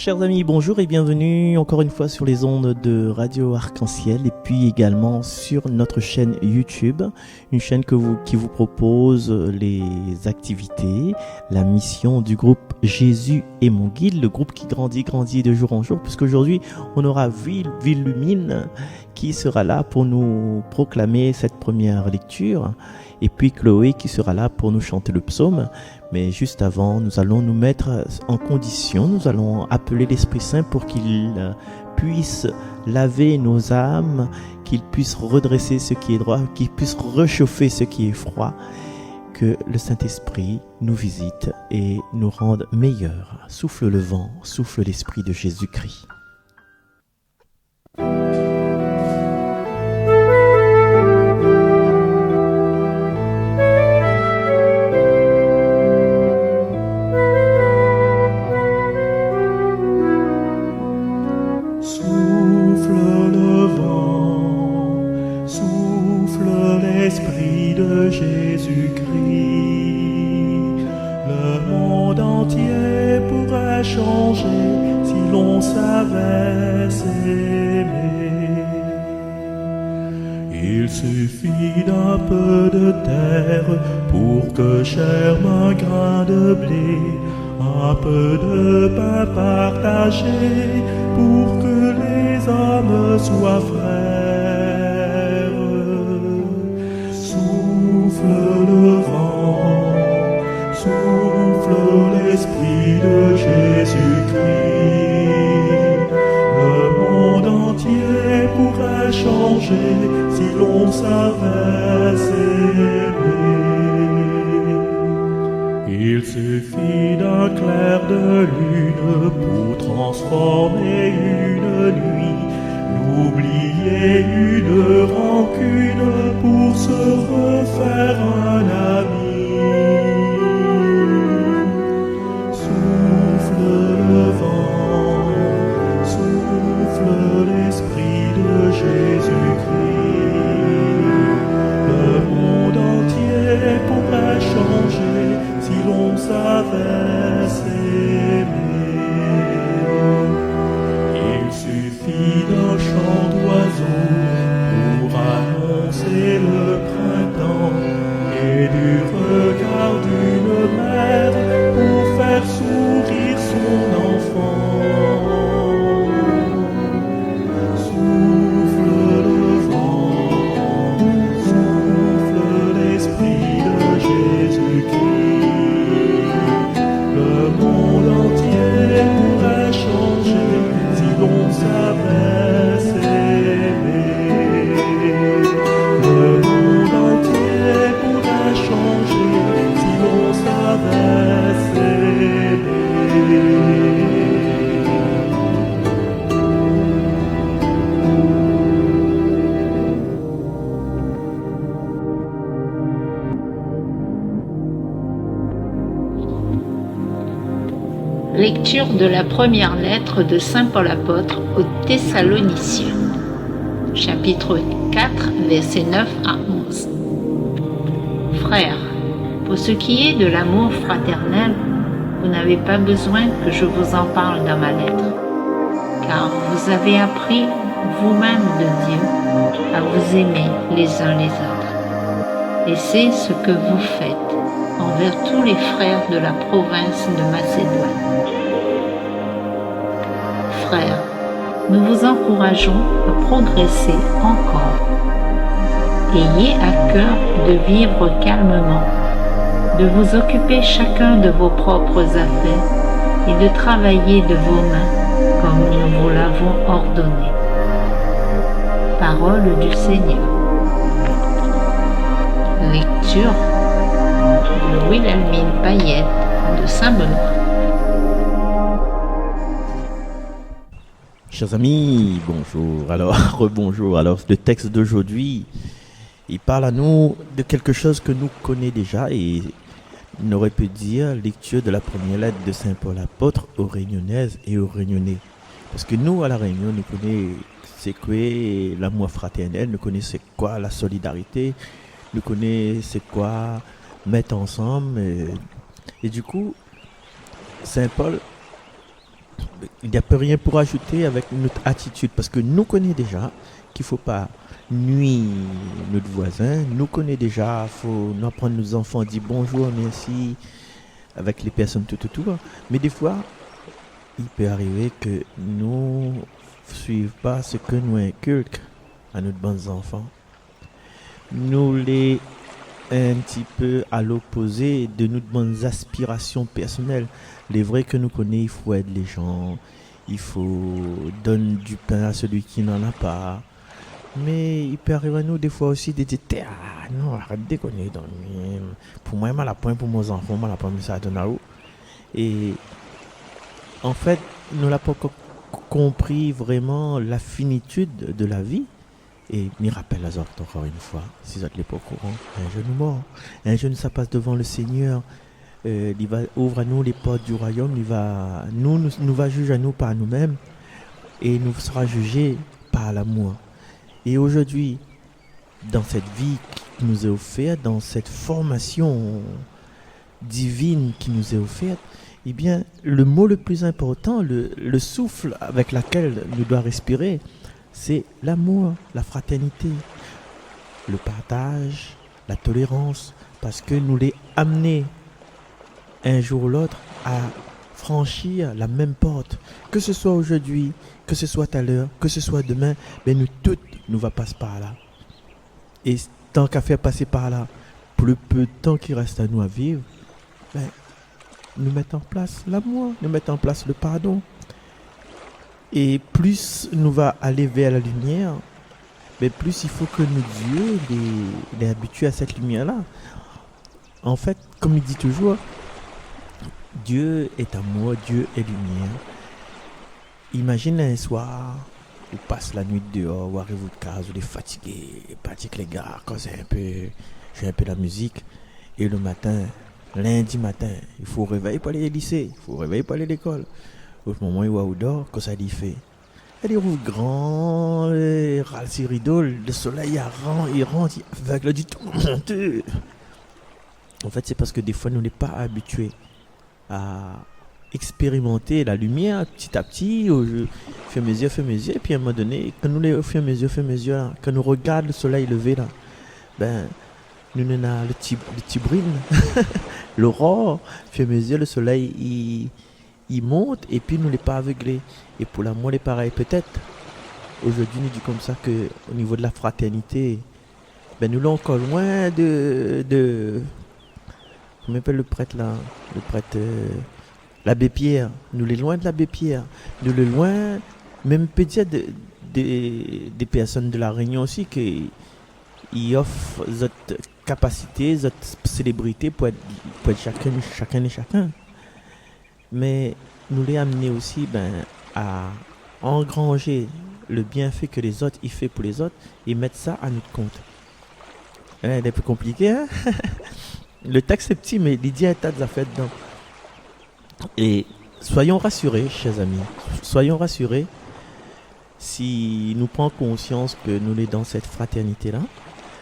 Chers amis, bonjour et bienvenue encore une fois sur les ondes de Radio Arc-en-Ciel et puis également sur notre chaîne YouTube, une chaîne qui vous propose les activités, la mission du groupe Jésus est mon guide, le groupe qui grandit de jour en jour, puisqu'aujourd'hui on aura Willumine qui sera là pour nous proclamer cette première lecture et puis Chloé qui sera là pour nous chanter le psaume. Mais juste avant, nous allons nous mettre en condition, nous allons appeler l'Esprit Saint pour qu'il puisse laver nos âmes, qu'il puisse redresser ce qui est droit, qu'il puisse réchauffer ce qui est froid, que le Saint-Esprit nous visite et nous rende meilleurs. Souffle le vent, souffle l'Esprit de Jésus-Christ. Il suffit d'un peu de terre pour que germe un grain de blé, un peu de pain partagé pour que les hommes soient frères. Souffle le vent, souffle l'Esprit de Jésus-Christ. Le monde entier pourrait changer si l'on savait s'aimer. Il suffit d'un clair de lune pour transformer une nuit, d'oublier une rancune pour se refaire un ami. Souffle le vent, souffle l'Esprit de Jésus-Christ. Le monde entier pourrait changer si l'on savait s'aimer. Il suffit d'un chant d'oiseau pour annoncer le printemps et du regard d'une mère pour faire sourire son enfant. Souffle le vent, souffle l'Esprit de Jésus-Christ. Le monde entier pourrait changer si l'on savait s'aimer. Le monde entier pourrait changer si l'on savait s'aimer. Lecture de la première lettre de Saint Paul apôtre aux Thessaloniciens, chapitre 4, versets 9 à 11. Frères, pour ce qui est de l'amour fraternel, vous n'avez pas besoin que je vous en parle dans ma lettre, car vous avez appris vous-même de Dieu à vous aimer les uns les autres. Et c'est ce que vous faites envers tous les frères de la province de Macédoine. Frères, nous vous encourageons à progresser encore. Ayez à cœur de vivre calmement, de vous occuper chacun de vos propres affaires et de travailler de vos mains comme nous vous l'avons ordonné. Parole du Seigneur. Lecture de Willumine Payette de Saint-Benoît. Chers amis, bonjour. Alors, rebonjour. Alors, le texte d'aujourd'hui, il parle à nous de quelque chose que nous connaissons déjà et on aurait pu dire lecture de la première lettre de Saint Paul apôtre aux Réunionnaises et aux Réunionnais. Parce que nous, à La Réunion, nous connaissons c'est quoi l'amour fraternel, nous connaissons c'est quoi la solidarité, nous connaissons c'est quoi mettre ensemble. Et du coup, Saint Paul il n'y a plus rien pour ajouter avec notre attitude parce que nous connaissons déjà qu'il ne faut pas nuire notre voisin. Nous connaissons déjà, il faut nous apprendre nos enfants, dire bonjour, merci avec les personnes tout autour. Mais des fois, il peut arriver que nous ne suivons pas ce que nous inculquons à nos bons enfants. Nous les un petit peu à l'opposé de nos bonnes aspirations personnelles. Les vrais que nous connaissons, il faut aider les gens, il faut donner du pain à celui qui n'en a pas. Mais il peut arriver à nous des fois aussi de dire ah non, arrête de déconner. Pour moi, je la point pour mes enfants, je la point ça donne à où. Et en fait, nous n'avons pas encore compris vraiment la finitude de la vie. Et m'y rappelle les autres encore une fois, si vous n'êtes pas au courant, un jeune mort, un jeune ça passe devant le Seigneur, il va ouvre à nous les portes du royaume, il va nous va juger à nous par nous-mêmes et nous sera jugé par l'amour. Et aujourd'hui, dans cette vie qui nous est offerte, dans cette formation divine qui nous est offerte, eh bien, le mot le plus important, le souffle avec lequel nous devons respirer, c'est l'amour, la fraternité, le partage, la tolérance, parce que nous les amener un jour ou l'autre à franchir la même porte. Que ce soit aujourd'hui, que ce soit à l'heure, que ce soit demain, ben nous toutes, nous va passer par là. Et tant qu'à faire passer par là, pour le peu de temps qui reste à nous à vivre, ben, nous mettons en place l'amour, nous mettons en place le pardon. Et plus nous va aller vers la lumière, mais plus il faut que nos yeux les habituent à cette lumière-là. En fait, comme il dit toujours, Dieu est amour, Dieu est lumière. Imagine un soir, vous passez la nuit dehors, vous arrivez votre case, vous êtes fatigué, parti avec les gars, quand j'ai un peu la musique. Et le matin, lundi matin, il faut réveiller pour aller au lycée, il faut réveiller pour aller à l'école. Au moment où il dort, quand ça lui fait. Elle est rouvre grand, râle ses rideaux, le soleil il rentre, avec le du tout monté. En fait, c'est parce que des fois, nous n'est pas habitués à expérimenter la lumière petit à petit, au fur et à mesure, et puis à un moment donné, quand nous au fur et à mesure, quand nous regardons le soleil lever là, ben, nous avons le petit brune, l'aurore, au fur et à mesure, le soleil, il monte et puis nous n'est pas aveuglés. Et pour l'amour, c'est pareil. Peut-être, aujourd'hui, nous dit comme ça qu'au niveau de la fraternité, ben nous l'avons encore loin de comment appelle le prêtre là, le prêtre, l'abbé Pierre. Nous l'est loin de l'abbé Pierre. Nous l'est loin, même peut-être des personnes de la Réunion aussi qui offrent cette capacité, cette célébrité pour être chacun et chacun. Mais nous les amener aussi à engranger le bienfait que les autres y font pour les autres et mettre ça à notre compte. C'est un peu compliqué, hein? Le texte est petit, mais l'idée est à des affaires dedans. Et soyons rassurés, chers amis, soyons rassurés si nous prenons conscience que nous sommes dans cette fraternité-là,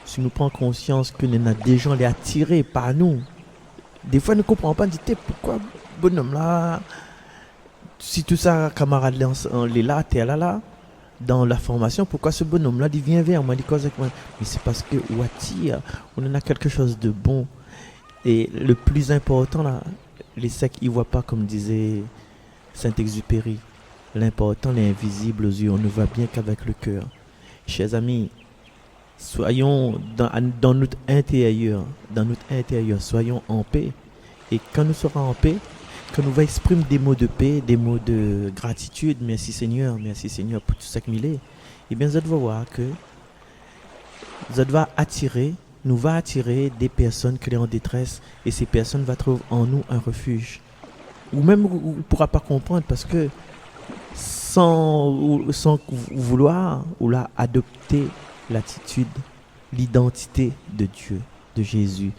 si nous prenons conscience que nous avons des gens les attirés par nous. Des fois, nous ne comprenons pas, on dit pourquoi bonhomme là, si tout ça, camarade les là, t'es là, dans la formation, pourquoi ce bonhomme là, il vient vers moi, il cause avec moi. Mais c'est parce que Ouattire, on en a quelque chose de bon. Et le plus important là, les secs, ils ne voient pas comme disait Saint-Exupéry. L'important, l'invisible aux yeux, on ne voit bien qu'avec le cœur. Chers amis, soyons dans notre intérieur, soyons en paix. Et quand nous serons en paix, quand nous va exprimer des mots de paix, des mots de gratitude, merci Seigneur pour tout ça que nous est, et bien, ça va voir que ça va attirer des personnes qui sont en détresse, et ces personnes vont trouver en nous un refuge. Ou même, on ne pourra pas comprendre parce que sans vouloir, ou là, adopter l'attitude, l'identité de Dieu. De Jésus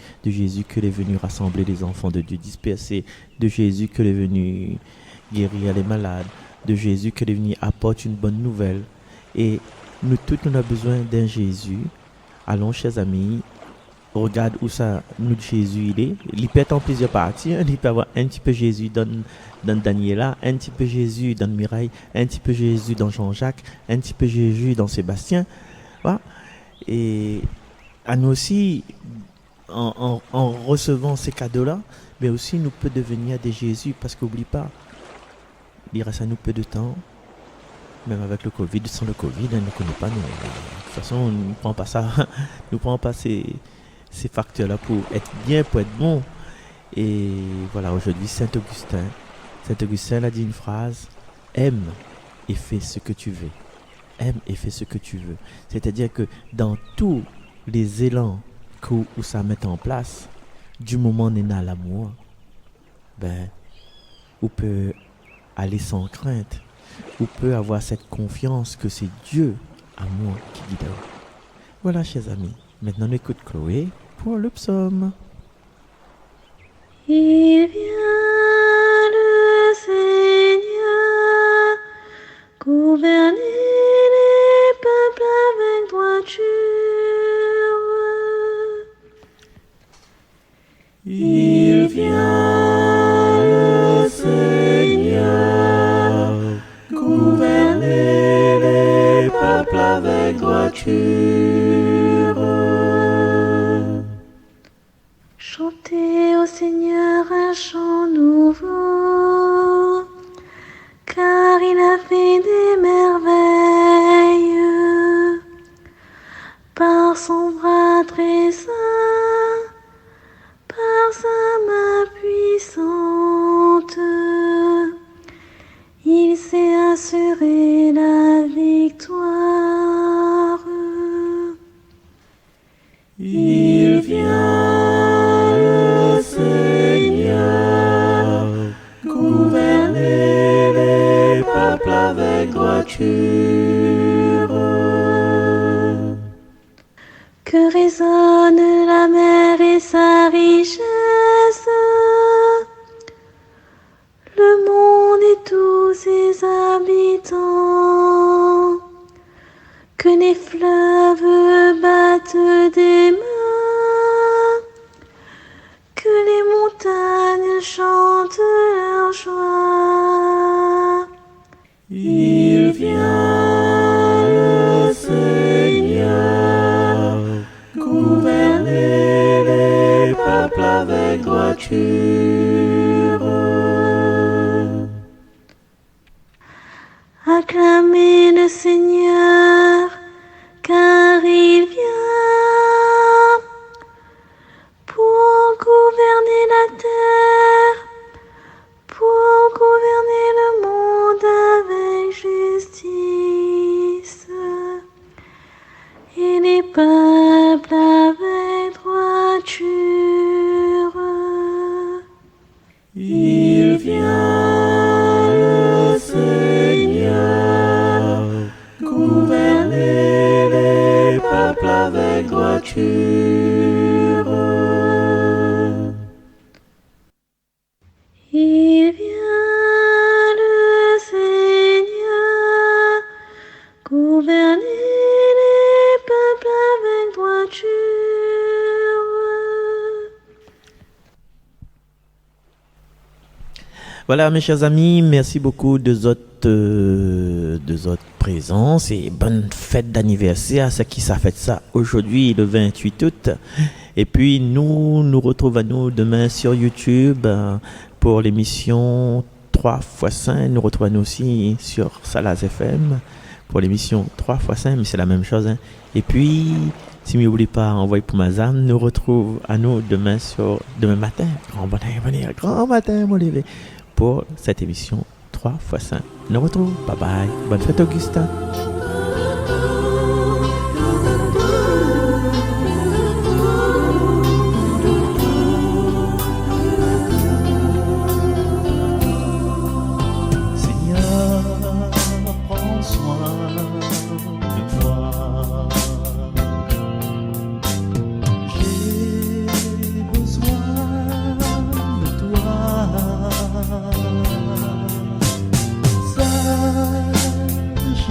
que est venu rassembler les enfants de Dieu dispersés, de Jésus que est venu guérir les malades, de Jésus que est venu apporter une bonne nouvelle. Et nous tous, nous avons besoin d'un Jésus. Allons, chers amis, regarde où ça, nous, Jésus, il peut être en plusieurs parties. Il peut avoir un petit peu Jésus dans Daniela, un petit peu Jésus dans Mireille, un petit peu Jésus dans Jean-Jacques, un petit peu Jésus dans Sébastien. Voilà. Et à nous aussi, en recevant ces cadeaux-là, mais aussi nous peut devenir des Jésus, parce qu'oublie pas, il reste à nous peu de temps, même avec le Covid, sans le Covid, on ne connaît pas nous. De toute façon, on ne prend pas ça, nous prend pas ces facteurs-là pour être bien, pour être bon. Et voilà, aujourd'hui, Saint-Augustin a dit une phrase: aime et fais ce que tu veux. Aime et fais ce que tu veux. C'est-à-dire que dans tous les élans où ça met en place, du moment où on est à l'amour, ben, on peut aller sans crainte, on peut avoir cette confiance que c'est Dieu, amour, qui guide. Voilà, chers amis. Maintenant, on écoute Chloé pour le psaume. Il vient le Seigneur, gouverner les peuples avec droiture. Il vient le Seigneur, gouverner les peuples avec droiture. Chantez au Seigneur un chant nouveau, car il a fait des merveilles. Par son bras très saint, par sa main puissante, il s'est assuré la victoire. Il vient le Seigneur, gouverner les peuples avec droiture. Que résonne la mer et sa richesse, le monde et tous ses habitants. Que les fleuves battent des mains, que les montagnes chantent leur joie. Il vient le Seigneur, gouverner les peuples avec droiture. Acclamez le Seigneur, car il vient pour gouverner la terre, pour gouverner le monde avec justice, et les peuples avec droiture. Il vient le Seigneur, gouverner les peuples avec droiture. Il vient le Seigneur, gouverner les peuples avec droiture. Voilà, mes chers amis, merci beaucoup de votre présence et bonne fête d'anniversaire à ceux qui ça fête ça aujourd'hui, le 28 août. Et puis nous retrouvons demain sur YouTube pour l'émission 3x5. Nous retrouvons aussi sur Salaz FM pour l'émission 3x5, mais c'est la même chose. Hein. Et puis, si vous n'oubliez pas, envoyez pour Mazam, nous retrouve à nous demain matin, grand matin, mon levé, pour cette émission 3x5. Nous retrouvons. Bye bye. Bonne fête, Augustin. Seigneur, prends soin de toi. J'ai besoin de toi. Sache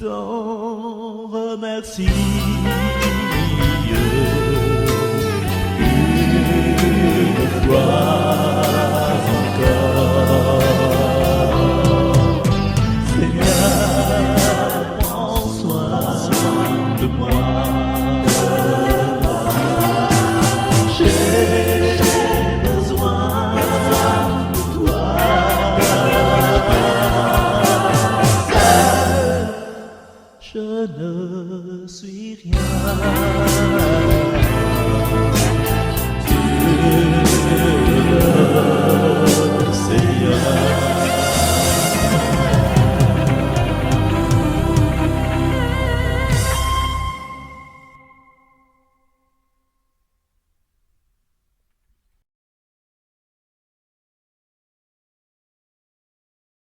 t'en remercie. Une fois